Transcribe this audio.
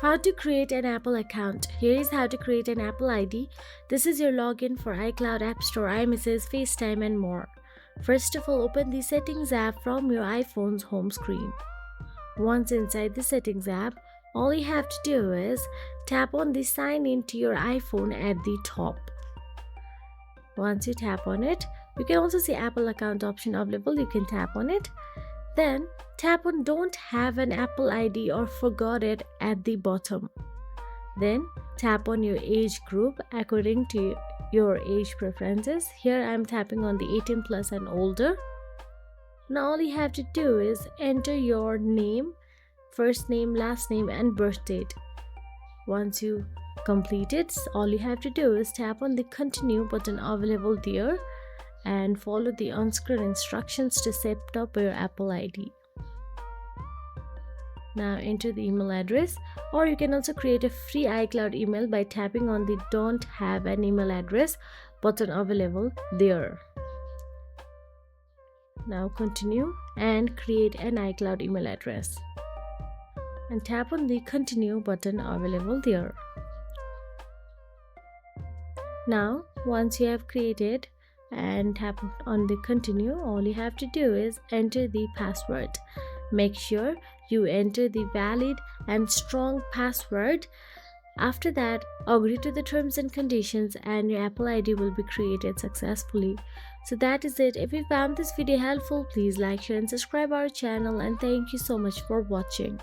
How to create an Apple account. Here is how to create an Apple ID. This is your login for iCloud, App Store, iMessages, FaceTime and more. First of all, open the Settings app from your iPhone's home screen. Once inside the Settings app, all you have to do is tap on the Sign In to your iPhone at the top. Once you tap on it, you can also see Apple account option available. You can tap on it. Then tap on Don't Have an Apple ID or Forgot It at the bottom. Then tap on your age group according to your age preferences. Here I am tapping on the 18 plus and older. Now all you have to do is enter your name, first name, last name and birth date. Once you complete it, all you have to do is tap on the Continue button available there and follow the on-screen instructions to set up your Apple ID. Now enter the email address, or you can also create a free iCloud email by tapping on the Don't Have an Email Address button available there. Now continue and create an iCloud email address and tap on the Continue button available there. Now once you have created and tap on the Continue, all you have to do is enter the password. Make sure you enter the valid and strong password. After that, agree to the terms and conditions and your Apple ID will be created successfully. So that is it. If you found this video helpful, please like, share and subscribe our channel, and thank you so much for watching.